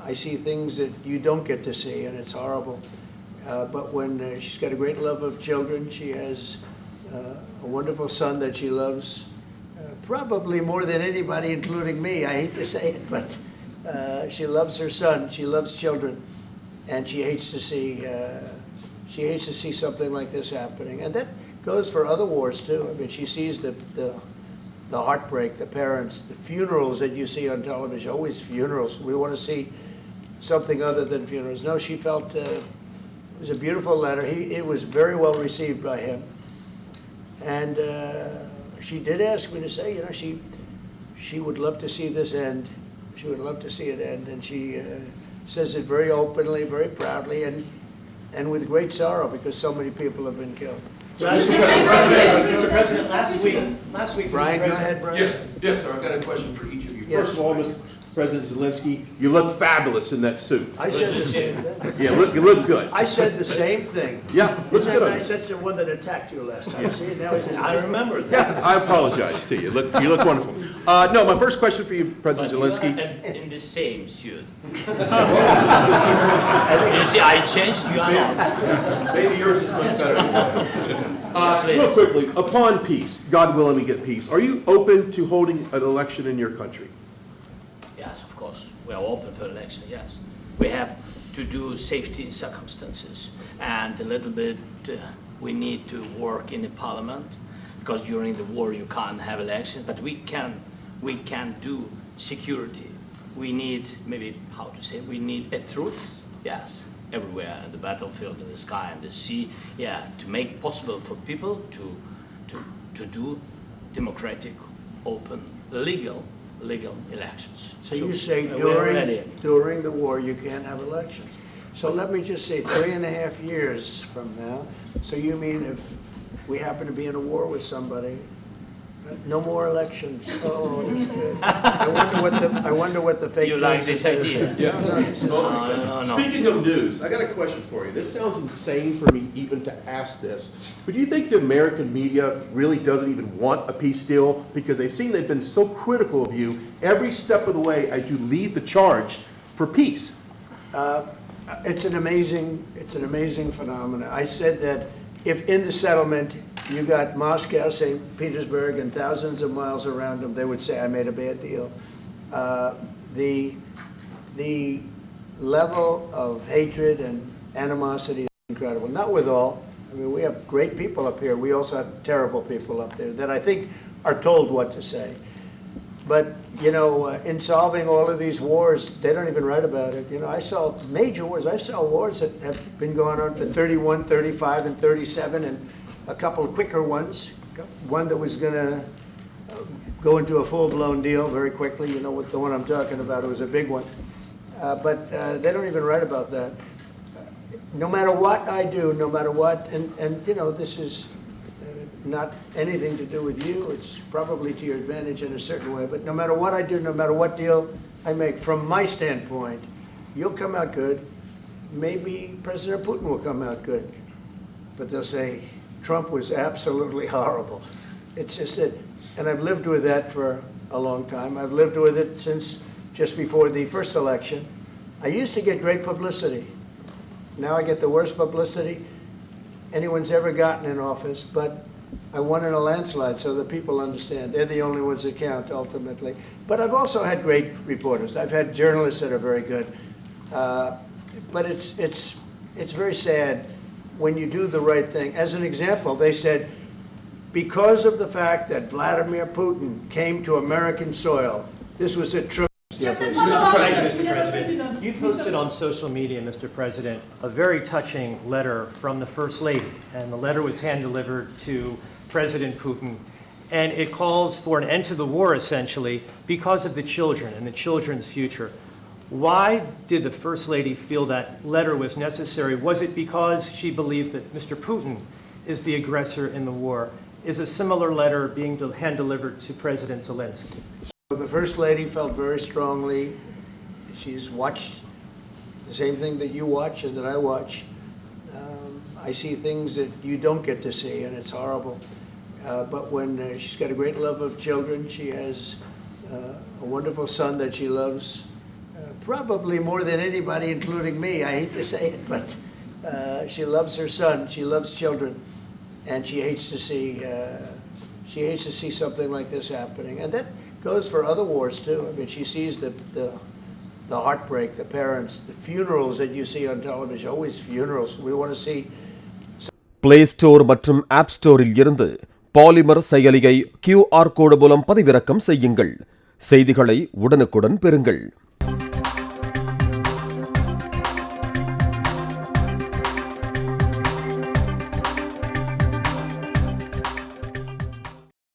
I see things that you don't get to see, and it's horrible. But when she's got a great love of children, she has a wonderful son that she loves, probably more than anybody, including me. I hate to say it, but she loves her son. She loves children, and she hates to see something like this happening. And that goes for other wars too. I mean, she sees the heartbreak, the parents, the funerals that you see on television. Always funerals. We want to see something other than funerals. No, she felt it was a beautiful letter. It was very well received by him, and she did ask me to say, you know, she would love to see this end. She would love to see it end, and she says it very openly, very proudly, and with great sorrow because so many people have been killed. Mr. President, last week, Brian, go ahead, Brian. Yes, sir. I've got a question for each of you. Yes. First of all, Mr. President Zelensky, you look fabulous in that suit. I said the same thing. Yeah, you look good. I said the same thing. Yeah, looks good on I you. said the one that attacked you last time. See, now he's I remember that. I apologize to you. You look wonderful. No, my first question for you, President Zelensky. In the same suit. You see, I changed, you are not. Maybe yours is much better than mine. Real quickly, upon peace, God willing we get peace, are you open to holding an election in your country? Yes, of course. We are open for election, yes. We have to do safety circumstances. And a little bit, we need to work in the parliament, because during the war you can't have elections, but we can do security. We need, maybe, how to say, we need a truth, yes, everywhere, in the battlefield, in the sky, and the sea, yeah, to make possible for people to do democratic, open, legal elections. So you say we're during the war you can't have elections. So let me just say 3.5 years from now. So you mean if we happen to be in a war with somebody, no more elections? Oh, that's good. I wonder what the fake You like news this is idea? gonna say. No. Speaking of news, I got a question for you. This sounds insane for me even to ask this, but do you think the American media really doesn't even want a peace deal because they've been so critical of you every step of the way as you lead the charge for peace? It's an amazing phenomenon. I said that if in the settlement you got Moscow, St. Petersburg, and thousands of miles around them, they would say, I made a bad deal. The level of hatred and animosity is incredible. Not with all. I mean, we have great people up here. We also have terrible people up there that I think are told what to say. But, you know, in solving all of these wars, they don't even write about it. You know, I saw major wars. I saw wars that have been going on for 31, 35, and 37, and a couple of quicker ones. One that was going to go into a full-blown deal very quickly. You know what the one I'm talking about. It was a big one. But they don't even write about that. No matter what I do, no matter what, and you know, this is not anything to do with you. It's probably to your advantage in a certain way. But no matter what I do, no matter what deal I make, from my standpoint, you'll come out good. Maybe President Putin will come out good. But they'll say, Trump was absolutely horrible. It's just that, and I've lived with that for a long time. I've lived with it since just before the first election. I used to get great publicity. Now I get the worst publicity anyone's ever gotten in office, but I won in a landslide, so that people understand. They're the only ones that count, ultimately. But I've also had great reporters. I've had journalists that are very good. But it's very sad when you do the right thing. As an example, they said, because of the fact that Vladimir Putin came to American soil, this was a true. Mr. President. You posted on social media, Mr. President, a very touching letter from the First Lady, and the letter was hand-delivered to President Putin, and it calls for an end to the war, essentially, because of the children and the children's future. Why did the First Lady feel that letter was necessary? Was it because she believes that Mr. Putin is the aggressor in the war? Is a similar letter being hand-delivered to President Zelensky? The First Lady felt very strongly. She's watched the same thing that you watch and that I watch. I see things that you don't get to see, and it's horrible. But when she's got a great love of children, she has a wonderful son that she loves, probably more than anybody, including me. I hate to say it, but she loves her son. She loves children, and she hates to see something like this happening. And that goes for other wars too. I mean, she sees the heartbreak, the parents, the funerals that you see on television. Always funerals. We want to see. Play store மற்றும் app ஸ்டோரில் இருந்து polymer செயலியை QR கோடு மூலம் பதிவிறக்கம் செய்யுங்கள். செய்திகளை உடனுக்குடன் பெறுங்கள்.